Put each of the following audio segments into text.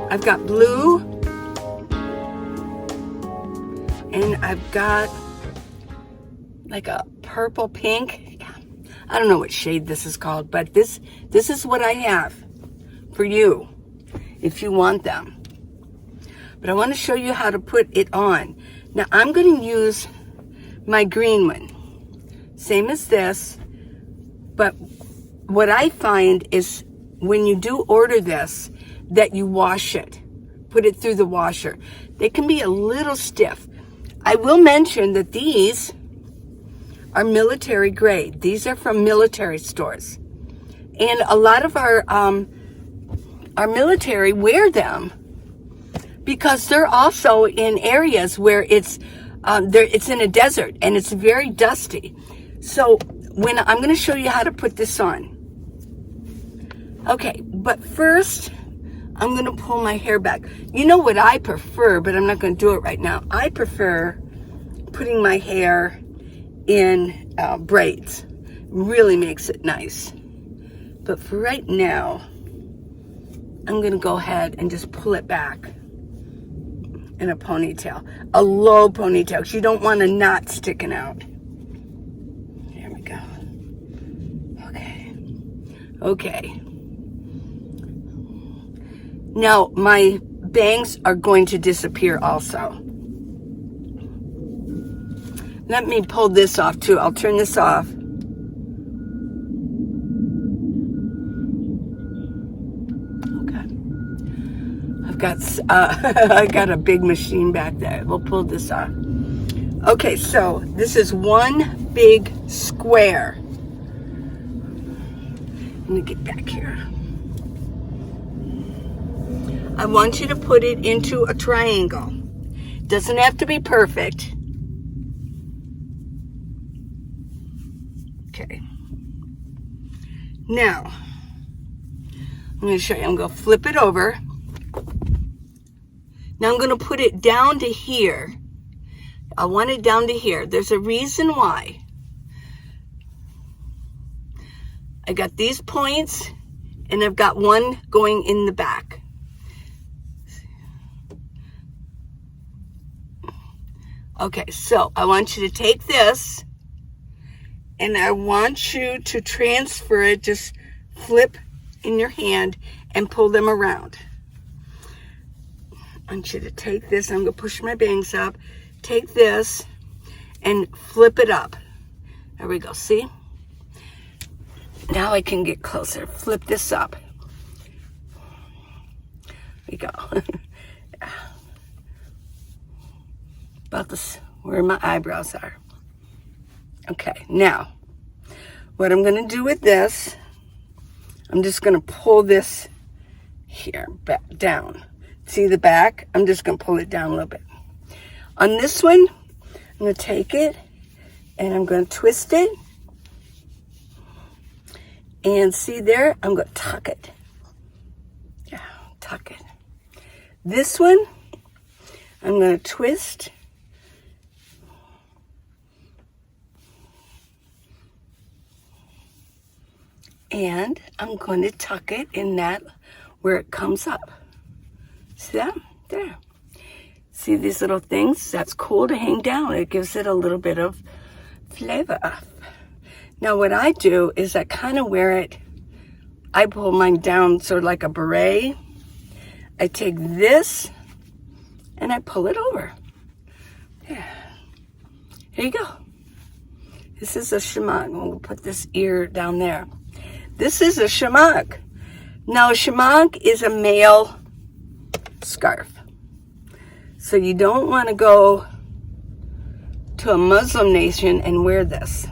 I've got blue, and I've got like a purple pink. I don't know what shade this is called, but this is what I have for you if you want them. But I want to show you how to put it on. Now I'm going to use my green one, same as this, but what I find is when you do order this, that you wash it, put it through the washer. They can be a little stiff. I will mention that these are military grade. These are from military stores. And a lot of our military wear them because they're also in areas where it's in a desert and it's very dusty. So when I'm going to show you how to put this on. Okay, but first I'm going to pull my hair back. You know what I prefer, but I'm not going to do it right now. I prefer putting my hair in braids. Really makes it nice. But for right now, I'm going to go ahead and just pull it back in a ponytail. A low ponytail, because you don't want a knot sticking out. There we go. Okay. Now, my bangs are going to disappear also. Let me pull this off too. I'll turn this off. Okay. I got a big machine back there. We'll pull this off. Okay, so this is one big square. Let me get back here. I want you to put it into a triangle. Doesn't have to be perfect. Okay. Now, I'm going to show you. I'm going to flip it over. Now I'm going to put it down to here. I want it down to here. There's a reason why. I got these points, and I've got one going in the back. Okay, so I want you to take this, and I want you to transfer it, just flip in your hand and pull them around. I want you to take this, I'm going to push my bangs up, take this and flip it up. There we go, see? Now I can get closer, flip this up. There we go. About this, where my eyebrows are. Okay, now, what I'm going to do with this, I'm just going to pull this here, back down. See the back? I'm just going to pull it down a little bit. On this one, I'm going to take it, and I'm going to twist it. And see there? I'm going to tuck it. Yeah, tuck it. This one, I'm going to twist. And I'm going to tuck it in that where it comes up. See that? There. See these little things? That's cool to hang down. It gives it a little bit of flavor. Now what I do is I kind of wear it, I pull mine down sort of like a beret. I take this and I pull it over. Yeah. Here you go. This is a Shemagh. We'll put this ear down there. This is a Shemagh. Now, a Shemagh is a male scarf. So you don't want to go to a Muslim nation and wear this.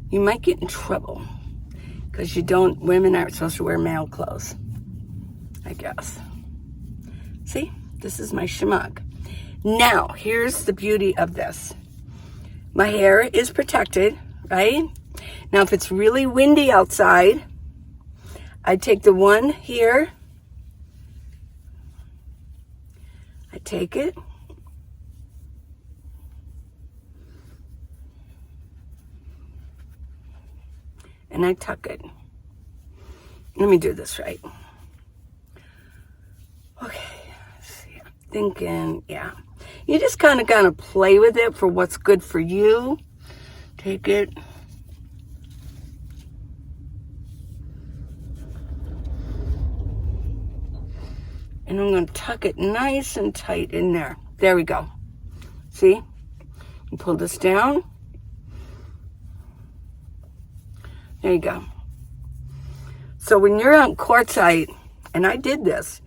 You might get in trouble because women aren't supposed to wear male clothes, I guess. See, this is my Shemagh. Now, here's the beauty of this. My hair is protected, right? Now, if it's really windy outside, I take the one here. I take it. And I tuck it. Let me do this right. thinking, yeah. You just kind of gotta play with it for what's good for you. Take it. And I'm going to tuck it nice and tight in there. There we go. See? You pull this down. There you go. So when you're on quartzite, and I did this,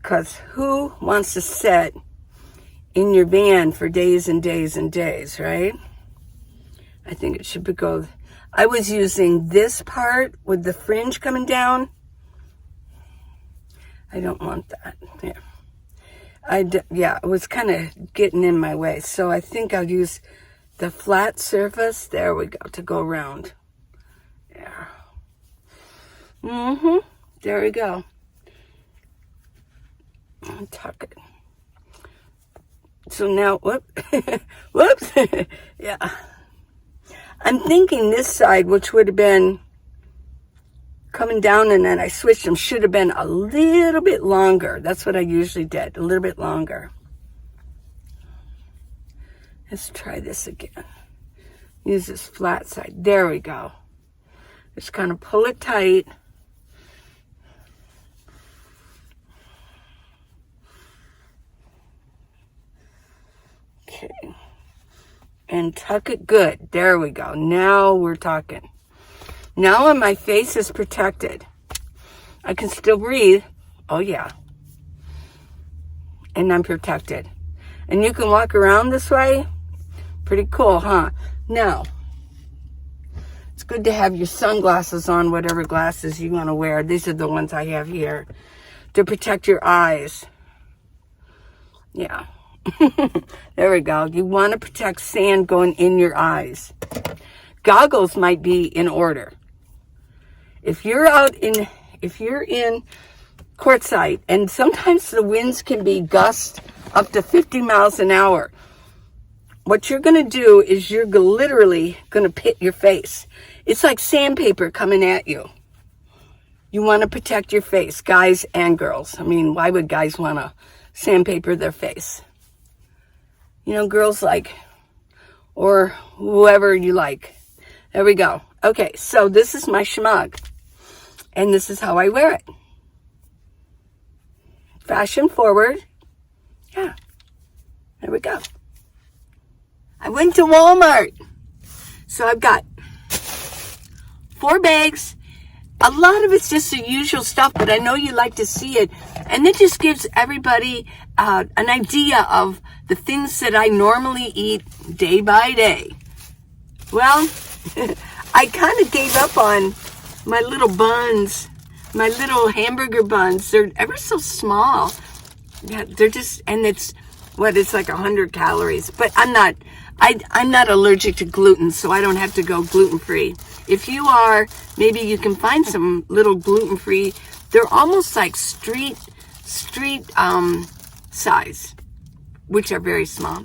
because who wants to sit in your van for days and days and days, right? I think it should go. I was using this part with the fringe coming down. I don't want that. Yeah, it was kind of getting in my way. So I think I'll use the flat surface. There we go, to go around. Yeah. There we go. Tuck it. So now, whoops. Yeah. I'm thinking this side, which would have been coming down, and then I switched them, should have been a little bit longer. That's what I usually did, a little bit longer. Let's try this again. Use this flat side. There we go. Just kind of pull it tight. Okay. And tuck it good. There we go. Now we're talking. Now my face is protected. I can still breathe. Oh, yeah. And I'm protected. And you can walk around this way. Pretty cool, huh? Now, it's good to have your sunglasses on, whatever glasses you want to wear. These are the ones I have here to protect your eyes. Yeah. There we go. You want to protect sand going in your eyes. Goggles might be in order. If you're in quartzite, and sometimes the winds can be gust up to 50 miles an hour, what you're going to do is you're literally going to pit your face. It's like sandpaper coming at you. You want to protect your face, guys and girls. I mean, why would guys want to sandpaper their face? You know, girls like, or whoever you like. There we go. Okay, so this is my Shemagh. And this is how I wear it. Fashion forward. Yeah. There we go. I went to Walmart. So I've got 4 bags. A lot of it's just the usual stuff, but I know you like to see it. And it just gives everybody an idea of the things that I normally eat day by day. Well, I kind of gave up on my little buns, my little hamburger buns. They're ever so small. Yeah, they're just, and it's like 100 calories. But I'm not allergic to gluten, so I don't have to go gluten-free. If you are, maybe you can find some little gluten-free. They're almost like street size, which are very small.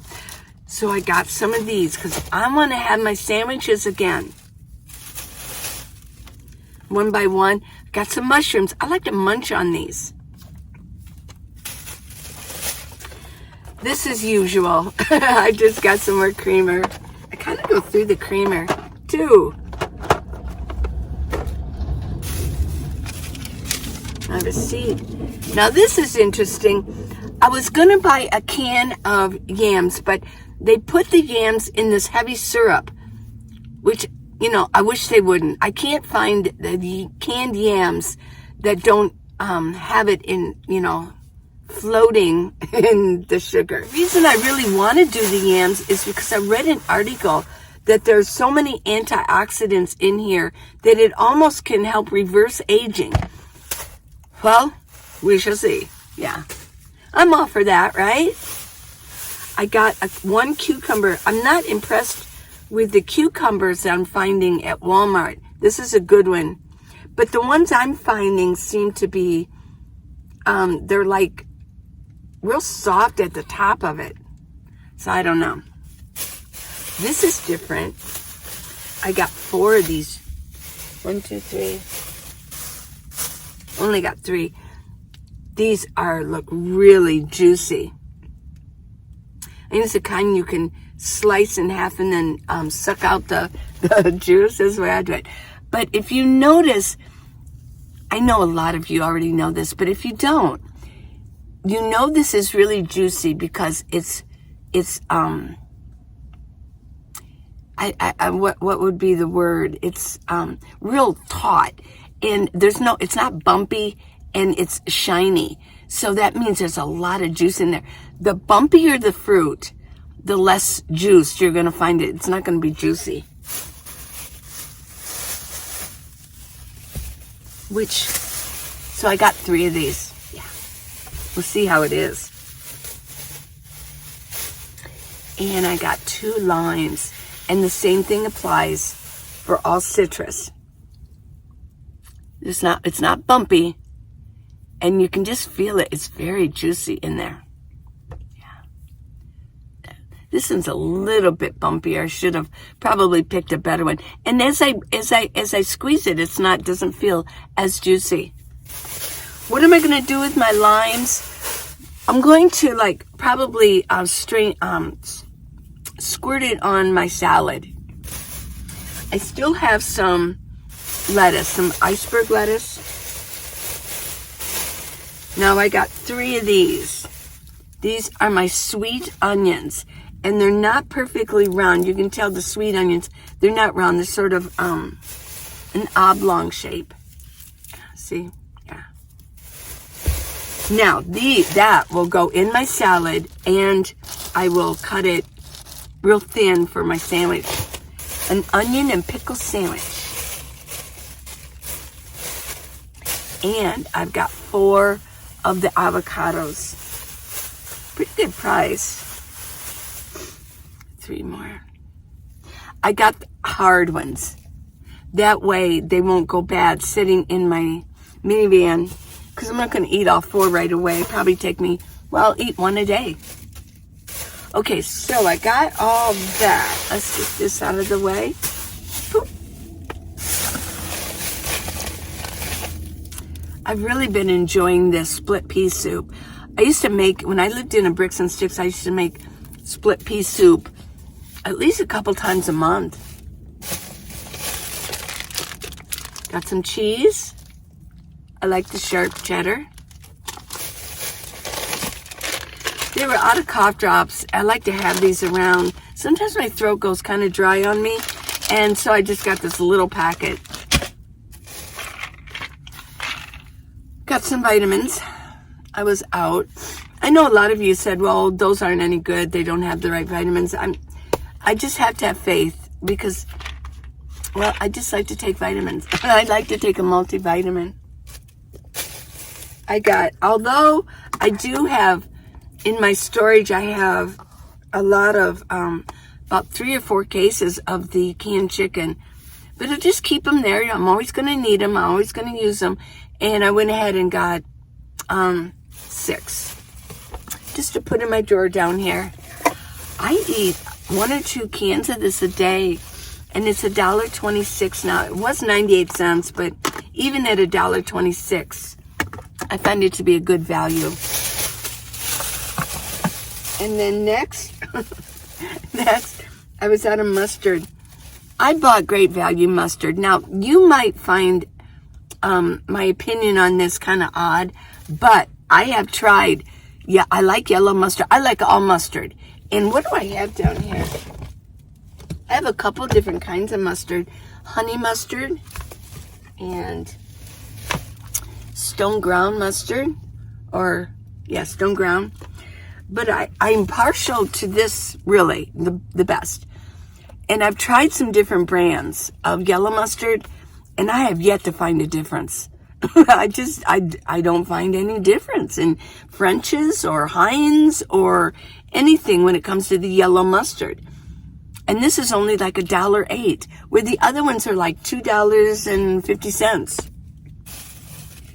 So I got some of these because I want to have my sandwiches again. One by one. Got some mushrooms. I like to munch on these. This is usual. I just got some more creamer. I kind of go through the creamer too. Have a seat. Now this is interesting. I was going to buy a can of yams, but they put the yams in this heavy syrup, which, you know, I wish they wouldn't. I can't find the canned yams that don't have it in, you know, floating in the sugar. The reason I really want to do the yams is because I read an article that there's so many antioxidants in here that it almost can help reverse aging. Well, we shall see. Yeah. I'm all for that, right? I got one cucumber. I'm not impressed with the cucumbers that I'm finding at Walmart. This is a good one. But the ones I'm finding seem to be, they're like real soft at the top of it. So I don't know. This is different. I got 4 of these. 1, 2, 3. Only got 3. These look really juicy. And it's the kind you can slice in half and then suck out the juice. That's the way I do it. But if you notice, I know a lot of you already know this, but if you don't, you know this is really juicy because it's what would be the word? It's real taut, and it's not bumpy, and it's shiny. So that means there's a lot of juice in there. The bumpier the fruit, the less juice you're going to find it. It's not going to be juicy. So I got 3 of these. Yeah. We'll see how it is. And I got 2 limes. And the same thing applies for all citrus. It's not bumpy. And you can just feel it. It's very juicy in there. Yeah. This one's a little bit bumpier. I should have probably picked a better one. And as I squeeze it, doesn't feel as juicy. What am I going to do with my limes? I'm going to probably squirt it on my salad. I still have some lettuce, some iceberg lettuce. Now I got 3 of these. These are my sweet onions, and they're not perfectly round. You can tell the sweet onions, they're not round. They're sort of an oblong shape. See? Yeah. Now, that will go in my salad, and I will cut it real thin for my sandwich. An onion and pickle sandwich. And I've got 4 of the avocados. Pretty good price. 3 more. I got the hard ones. That way they won't go bad sitting in my minivan, because I'm not going to eat all 4 right away. Probably take me, eat 1 a day. Okay, so I got all that. Let's get this out of the way. Boop. I've really been enjoying this split pea soup. I used to make, when I lived in a bricks and sticks, I used to make split pea soup at least a couple times a month. Got some cheese. I like the sharp cheddar. They were out of cough drops. I like to have these around. Sometimes my throat goes kind of dry on me, and so I just got this little packet. Got some vitamins. I was out. I know a lot of you said, well, those aren't any good. They don't have the right vitamins. I just have to have faith because, I just like to take vitamins. I like to take a multivitamin. Although I do have, in my storage, I have a lot of, about 3 or 4 cases of the canned chicken. But I'll just keep them there. I'm always going to need them. I'm always going to use them. And I went ahead and got 6. Just to put in my drawer down here. I eat 1 or 2 cans of this a day. And it's $1.26 now. It was 98 cents, but even at $1.26, I find it to be a good value. And then next, I was out of mustard. I bought Great Value mustard. Now, you might find my opinion on this kind of odd, but I have tried. Yeah, I like yellow mustard. I like all mustard. And what do I have down here? I have a couple different kinds of mustard. Honey mustard and stone ground mustard. Stone ground. But I'm partial to this, really, the best. And I've tried some different brands of yellow mustard, and I have yet to find a difference. I don't find any difference in French's or Heinz or anything when it comes to the yellow mustard. And this is only like $1.08, where the other ones are like $2.50.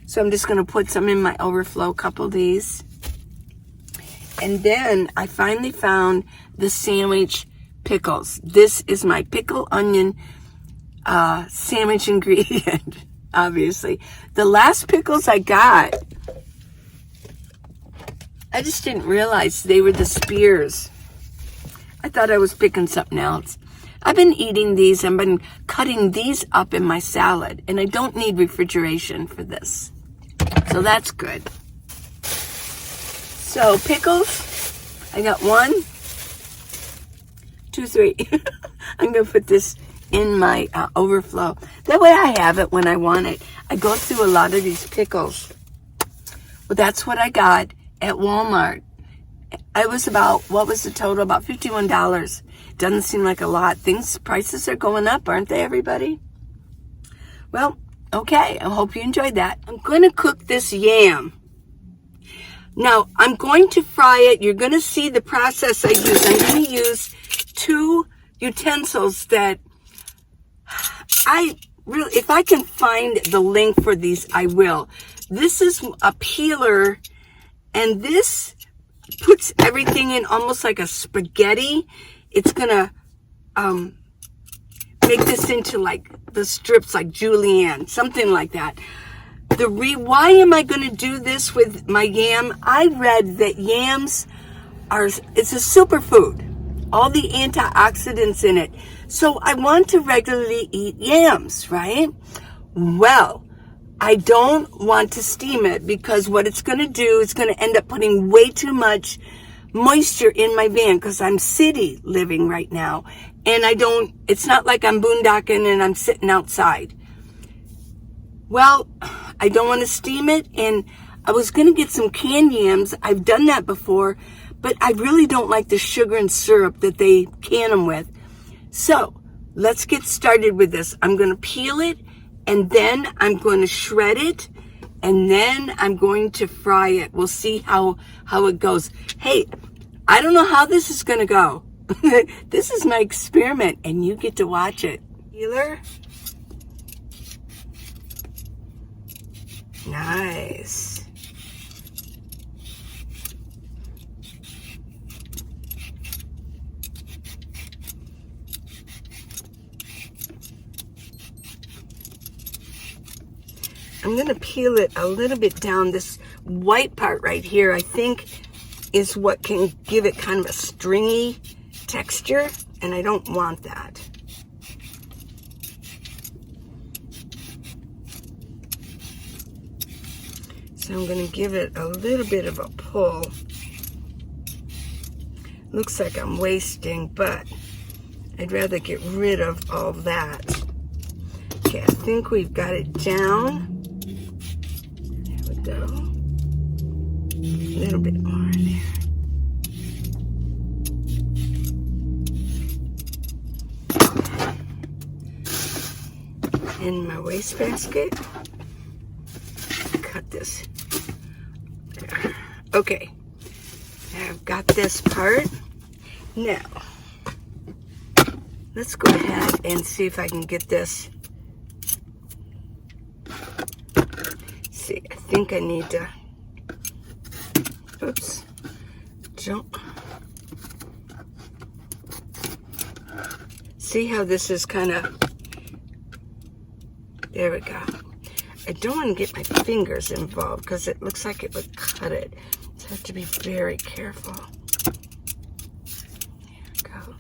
So I'm just going to put some in my overflow, couple of these. And then I finally found the sandwich pickles. This is my pickle onion sandwich ingredient, obviously. The last pickles I got I just didn't realize they were the spears. I thought I was picking something else. I've been eating these. I've been cutting these up in my salad, and I don't need refrigeration for this. So that's good. So pickles, I got 1, 2, 3. I'm going to put this in my overflow. That way I have it when I want it. I go through a lot of these pickles. Well, that's what I got at Walmart. It was about, what was the total? About $51. Doesn't seem like a lot. Prices are going up, aren't they, everybody? Well, okay. I hope you enjoyed that. I'm going to cook this yam. Now, I'm going to fry it. You're going to see the process I use. I'm going to use 2 utensils that if I can find the link for these, I will. This is a peeler, and this puts everything in almost like a spaghetti. It's gonna make this into like the strips, like julienne, something like that. Why am I gonna do this with my yam? I read that yams it's a superfood, all the antioxidants in it. So I want to regularly eat yams, right? Well, I don't want to steam it because what it's going to do is going to end up putting way too much moisture in my van because I'm city living right now. And it's not like I'm boondocking and I'm sitting outside. Well, I don't want to steam it, and I was going to get some canned yams. I've done that before, but I really don't like the sugar and syrup that they can them with. So let's get started with this. I'm going to peel it, and then I'm going to shred it, and then I'm going to fry it. We'll see how it goes. Hey, I don't know how this is going to go. This is my experiment, and you get to watch it. Peeler. Nice. I'm going to peel it a little bit down. This white part right here, I think, is what can give it kind of a stringy texture, and I don't want that. So I'm going to give it a little bit of a pull. Looks like I'm wasting, but I'd rather get rid of all that. Okay, I think we've got it down. There we go. A little bit more in there. In my wastebasket. Cut this. There. Okay. I've got this part. Now, let's go ahead and see if I can get this. See, I think I need to, oops, jump. See how this is kind of, there we go. I don't want to get my fingers involved because it looks like it would cut it. So I have to be very careful. There we go.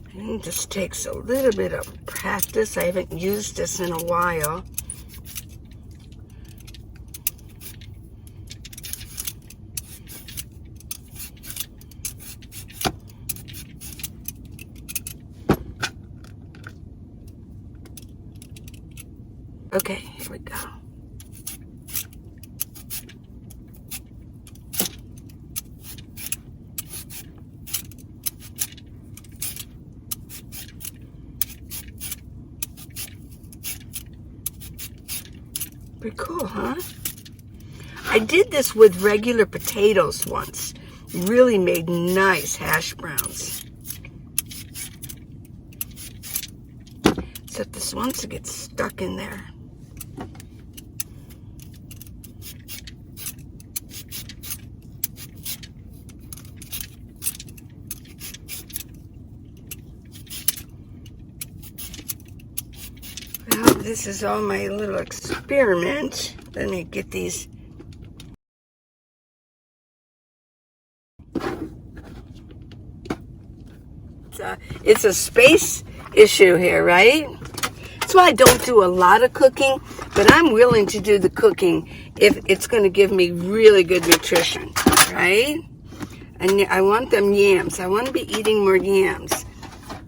I think this takes a little bit of practice. I haven't used this in a while. Okay, here we go. Pretty cool, huh? I did this with regular potatoes once. Really made nice hash browns. Except this wants to get stuck in there. Well, this is all my little experiment. Let me get these It's a space issue here, right? That's why I don't do a lot of cooking, but I'm willing to do the cooking if it's going to give me really good nutrition, right? And I want them yams. I want to be eating more yams.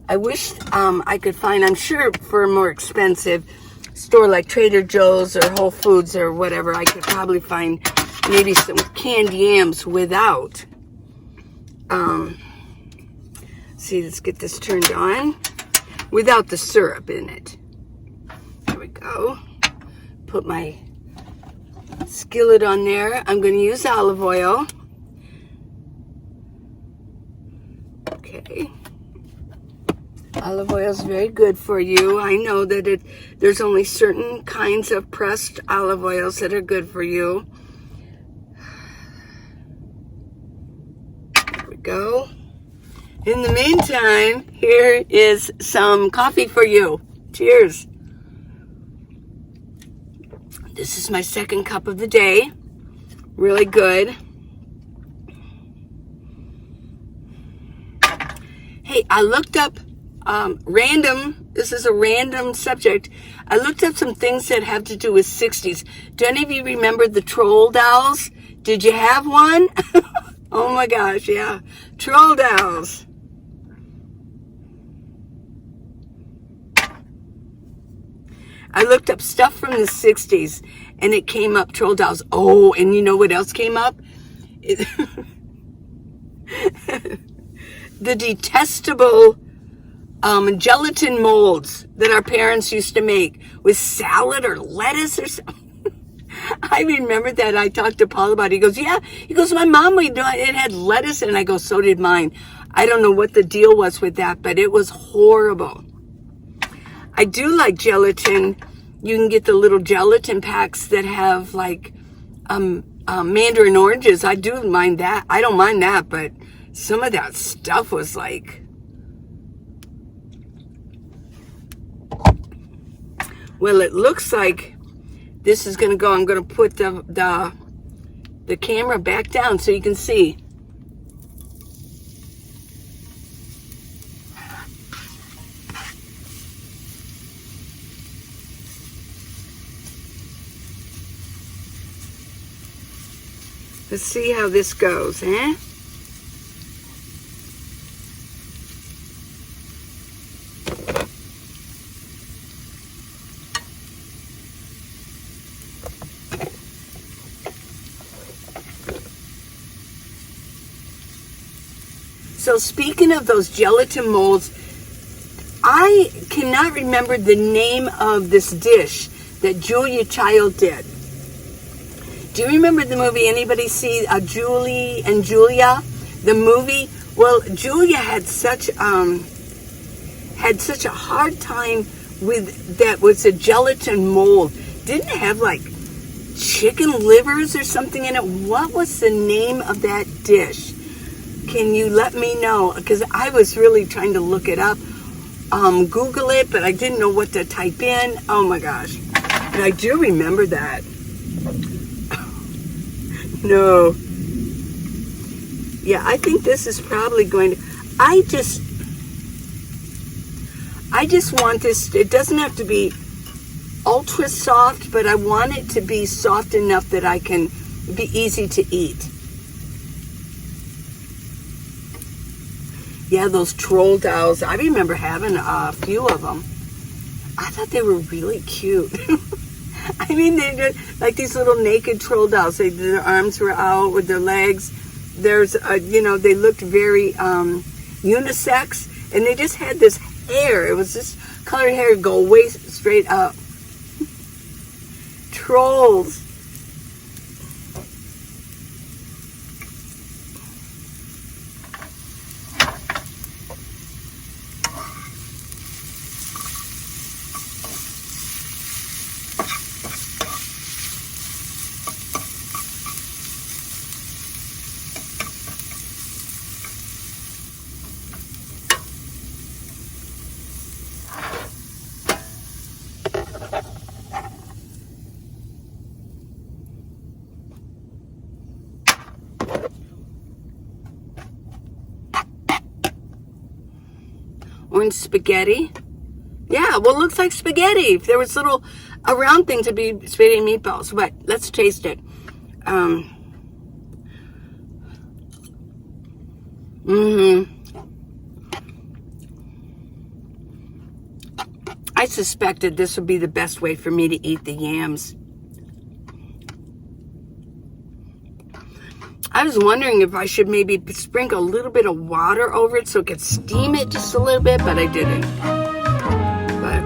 I wish I could find, I'm sure for a more expensive store like Trader Joe's or Whole Foods or whatever, I could probably find maybe some canned yams without. See, let's get this turned on. Without the syrup in it. There we go. Put my skillet on there. I'm going to use olive oil. Okay. Olive oil is very good for you. I know that there's only certain kinds of pressed olive oils that are good for you. There we go. In the meantime, here is some coffee for you. Cheers. This is my second cup of the day. Really good. Hey, I looked up this is a random subject. I looked up some things that have to do with 60s. Do any of you remember the troll dolls? Did you have one? Oh my gosh, yeah. Troll dolls. I looked up stuff from the 60s and it came up troll dolls. Oh, and you know what else came up? The detestable gelatin molds that our parents used to make with salad or lettuce or something. I remember that. I talked to Paul about it. He goes, yeah. He goes, my mom, it had lettuce in it. And I go, so did mine. I don't know what the deal was with that, but it was horrible. I do like gelatin. You can get the little gelatin packs that have like mandarin oranges. I do mind that. I don't mind that, but some of that stuff was like, well, it looks like this is going to go. I'm going to put the camera back down so you can see. Let's see how this goes, eh? So speaking of those gelatin molds, I cannot remember the name of this dish that Julia Child did. Do you remember the movie? Anybody see Julie and Julia? The movie? Well, Julia had such a hard time with that was a gelatin mold. Didn't it have like chicken livers or something in it? What was the name of that dish? Can you let me know? Because I was really trying to look it up, Google it, but I didn't know what to type in. Oh my gosh. And I do remember that. No. Yeah, I think this is probably going to, I just want this, it doesn't have to be ultra soft, but I want it to be soft enough that I can be easy to eat. Yeah, those troll dolls, I remember having a few of them. I thought they were really cute. I mean, they're like these little naked troll dolls. Their arms were out with their legs. There's, they looked very unisex, and they just had this hair. It was this colored hair go way straight up. Trolls. doing spaghetti. Yeah, well, it looks like spaghetti. If there was a round thing to be spaghetti meatballs. But let's taste it. I suspected this would be the best way for me to eat the yams. I was wondering if I should maybe sprinkle a little bit of water over it so it could steam it just a little bit, but I didn't. But,